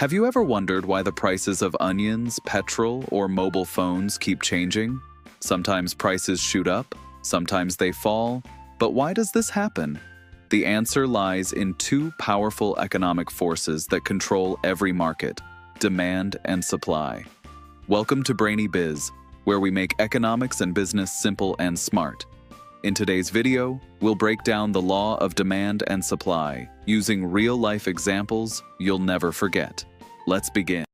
Have you ever wondered why the prices of onions, petrol, or mobile phones keep changing? Sometimes prices shoot up, sometimes they fall, but why does this happen? The answer lies in two powerful economic forces that control every market: demand and supply. Welcome to Brainy Biz, where we make economics and business simple and smart. In today's video, we'll break down the law of demand and supply using real-life examples you'll never forget. Let's begin.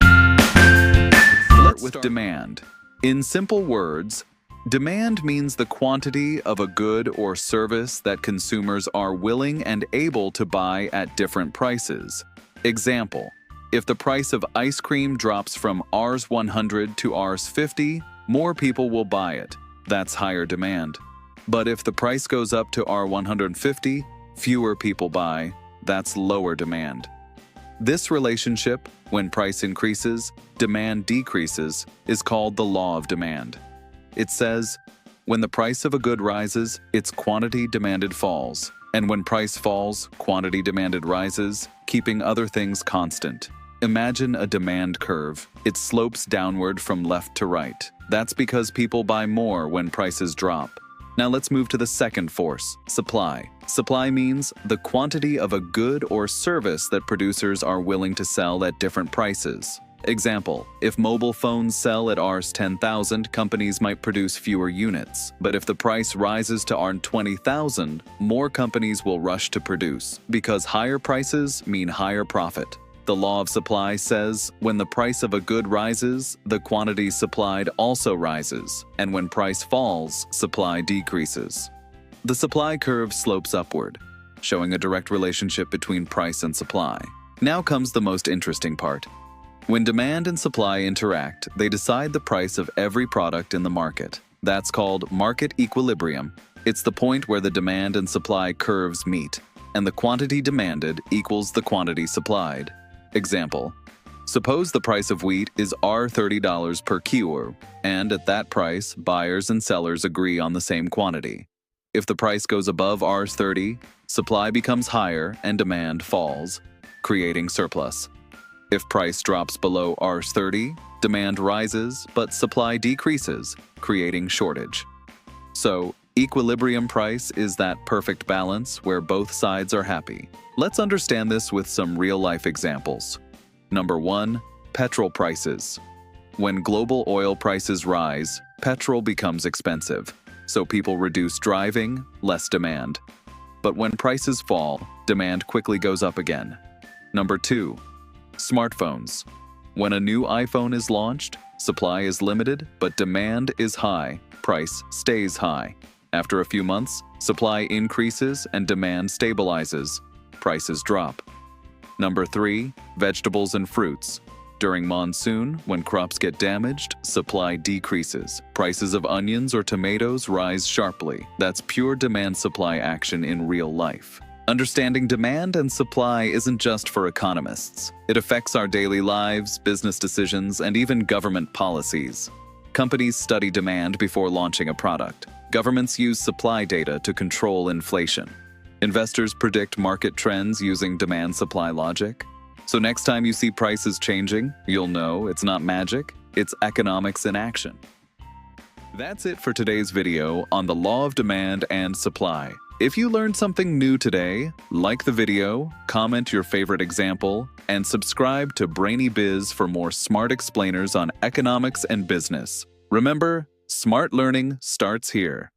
Let's start with demand. In simple words, demand means the quantity of a good or service that consumers are willing and able to buy at different prices. Example: if the price of ice cream drops from Rs 100 to Rs 50, more people will buy it. That's higher demand. But if the price goes up to Rs 150, fewer people buy. That's lower demand. This relationship, when price increases, demand decreases, is called the law of demand. It says, when the price of a good rises, its quantity demanded falls. And when price falls, quantity demanded rises, keeping other things constant. Imagine a demand curve. It slopes downward from left to right. That's because people buy more when prices drop. Now let's move to the second force, supply. Supply means the quantity of a good or service that producers are willing to sell at different prices. Example: if mobile phones sell at Rs 10,000, companies might produce fewer units. But if the price rises to Rs 20,000, more companies will rush to produce, because higher prices mean higher profit. The law of supply says, when the price of a good rises, the quantity supplied also rises, and when price falls, supply decreases. The supply curve slopes upward, showing a direct relationship between price and supply. Now comes the most interesting part. When demand and supply interact, they decide the price of every product in the market. That's called market equilibrium. It's the point where the demand and supply curves meet, and the quantity demanded equals the quantity supplied. Example: suppose the price of wheat is Rs $30 per kilo, and at that price, buyers and sellers agree on the same quantity. If the price goes above Rs 30, supply becomes higher and demand falls, creating surplus. If price drops below Rs 30, demand rises, but supply decreases, creating shortage. So, equilibrium price is that perfect balance where both sides are happy. Let's understand this with some real-life examples. Number 1, petrol prices. When global oil prices rise, petrol becomes expensive, so people reduce driving, less demand. But when prices fall, demand quickly goes up again. Number 2, smartphones. When a new iPhone is launched, supply is limited, but demand is high, price stays high. After a few months, supply increases and demand stabilizes. Prices drop. Number 3, vegetables and fruits. During monsoon, when crops get damaged, supply decreases. Prices of onions or tomatoes rise sharply. That's pure demand-supply action in real life. Understanding demand and supply isn't just for economists. It affects our daily lives, business decisions, and even government policies. Companies study demand before launching a product. Governments use supply data to control inflation. Investors predict market trends using demand-supply logic. So next time you see prices changing, you'll know it's not magic, it's economics in action. That's it for today's video on the law of demand and supply. If you learned something new today, like the video, comment your favorite example, and subscribe to Brainy Biz for more smart explainers on economics and business. Remember, smart learning starts here.